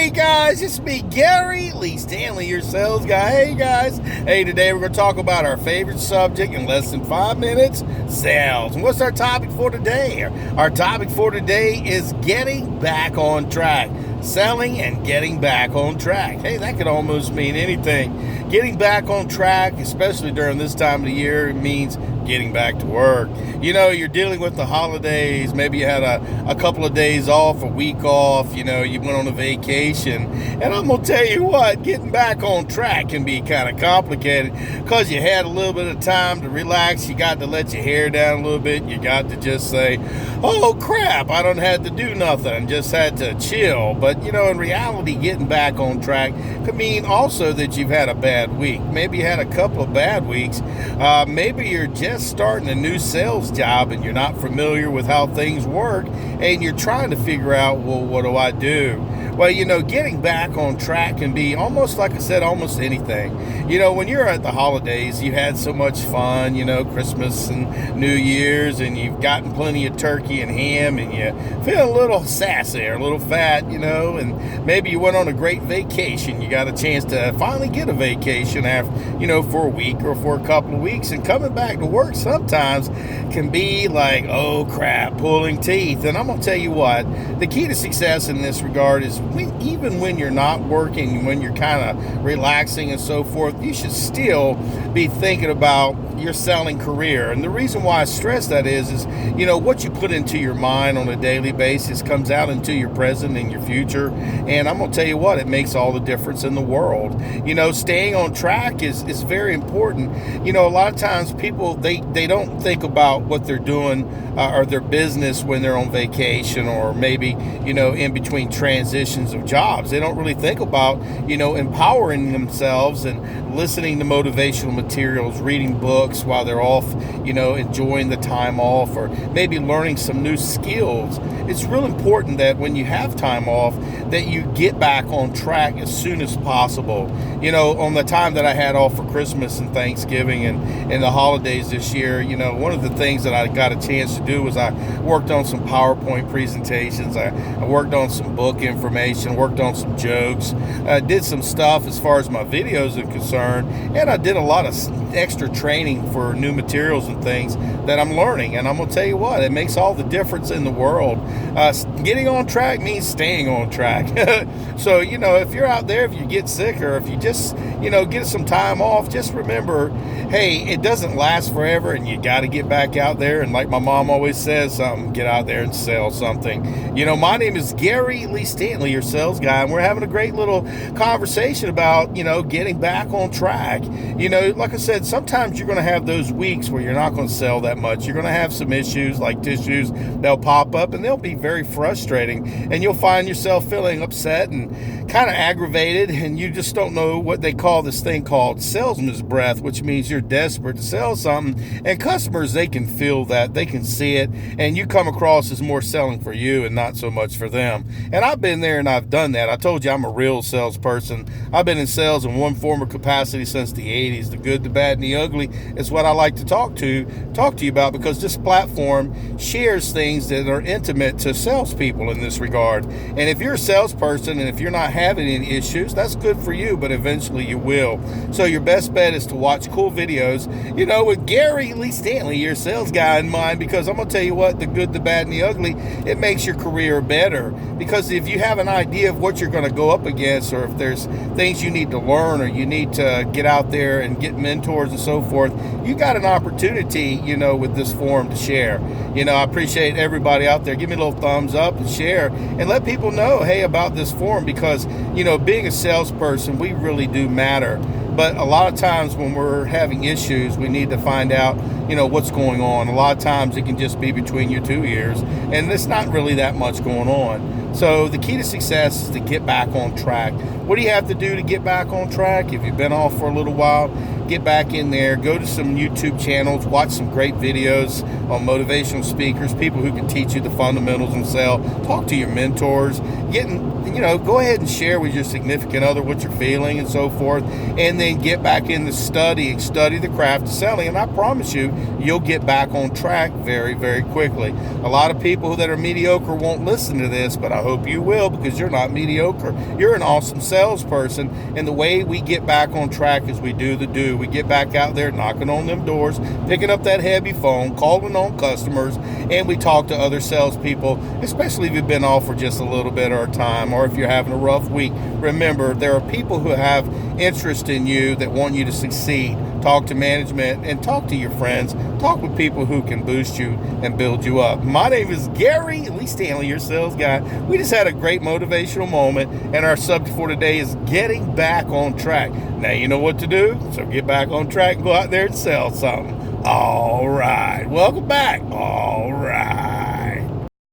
Hey guys, it's me, Gary Lee Stanley, your sales guy. Hey guys, today we're going to talk about our favorite subject in less than 5 minutes, sales. And what's our topic for today? Our topic for today is getting back on track. Selling and getting back on track. Hey, that could almost mean anything. Getting back on track, especially during this time of the year, it means getting back to work. You know, you're dealing with the holidays. Maybe you had a couple of days off, a week off. You know, you went on a vacation. And I'm going to tell you what, getting back on track can be kind of complicated because you had a little bit of time to relax. You got to let your hair down a little bit. You got to just say, oh, crap, I don't have to do nothing. Just had to chill. But, you know, in reality, getting back on track could mean also that you've had a bad week. Maybe you had a couple of bad weeks. Maybe you're just starting a new sales job and you're not familiar with how things work and you're trying to figure out, well, what do I do? Well, you know, getting back on track can be almost, like I said, almost anything. You know, when you're at the holidays, you had so much fun, you know, Christmas and New Year's, and you've gotten plenty of turkey and ham, and you feel a little sassy or a little fat, you know, and maybe you went on a great vacation. You got a chance to finally get a vacation after, you know, for a week or for a couple of weeks, and coming back to work sometimes can be like, oh crap, pulling teeth. And I'm going to tell you what, the key to success in this regard is even when you're not working, when you're kind of relaxing and so forth, you should still be thinking about your selling career. And the reason why I stress that is, you know, what you put into your mind on a daily basis comes out into your present and your future. And I'm going to tell you what, it makes all the difference in the world. You know, staying on track is very important. You know, a lot of times people, they don't think about what they're doing or their business when they're on vacation or maybe, you know, in between transitions of jobs. They don't really think about, you know, empowering themselves and listening to motivational materials, reading books while they're off, you know, enjoying the time off, or maybe learning some new skills. It's real important that when you have time off, that you get back on track as soon as possible. You know, on the time that I had off for Christmas and Thanksgiving and the holidays this year, you know, one of the things that I got a chance to do was I worked on some PowerPoint presentations. I worked on some book information, worked on some jokes, did some stuff as far as my videos are concerned, and I did a lot of extra training for new materials and things that I'm learning. And I'm going to tell you what, it makes all the difference in the world. Getting on track means staying on track. So, you know, if you're out there, if you get sick or if you just, you know, get some time off, just remember, hey, it doesn't last forever and you got to get back out there. And like my mom always says, get out there and sell something. You know, my name is Gary Lee Stanley, your sales guy, and we're having a great little conversation about, you know, getting back on track. You know, like I said, sometimes you're going to have those weeks where you're not going to sell that much. You're going to have some issues like issues. They'll pop up and they'll be very frustrating, and you'll find yourself feeling upset and kind of aggravated, and you just don't know what they call this thing called salesman's breath, which means you're desperate to sell something, and customers, they can feel that, they can see it, and you come across as more selling for you and not so much for them. And To I've been there and I've done that. I told you I'm a real salesperson. I've been in sales in one form or capacity since the 80s. The good, the bad, and the ugly is what I like to talk to you about, because this platform shares things that are intimate to salespeople in this regard. And if you're a salesperson and if you're not having any issues, that's good for you, but eventually you will. So your best bet is to watch cool videos, you know, with Gary Lee Stanley, your sales guy, in mind, because I'm going to tell you what, the good, the bad, and the ugly, it makes your career better. Because if you have an idea of what you're going to go up against, or if there's things you need to learn, or you need to get out there and get mentors and so forth, you got an opportunity, you know, with this forum to share. You know, I appreciate everybody out there. Give me a little thumbs up and share and let people know, hey, about this forum, because, you know, being a salesperson, we really do matter. But a lot of times when we're having issues, we need to find out, you know, what's going on. A lot of times it can just be between your two ears, and there's not really that much going on. So the key to success is to get back on track. What do you have to do to get back on track? If you've been off for a little while, get back in there, go to some YouTube channels, watch some great videos on motivational speakers, people who can teach you the fundamentals and sell, talk to your mentors, go ahead and share with your significant other what you're feeling and so forth, and then get back into study the craft of selling. And I promise you, you'll get back on track very, very quickly. A lot of people that are mediocre won't listen to this, but I hope you will, because you're not mediocre. You're an awesome salesperson, and the way we get back on track is we do the do. We get back out there knocking on them doors, picking up that heavy phone, calling on customers, and we talk to other salespeople, especially if you've been off for just a little bit of time, or if you're having a rough week. Remember, there are people who have interest in you that want you to succeed. Talk to management and talk to your friends. Talk with people who can boost you and build you up. My name is Gary Lee Stanley, your sales guy. We just had a great motivational moment, and our subject for today is getting back on track. Now you know what to do, so get back on track and go out there and sell something. All right. Welcome back. All right.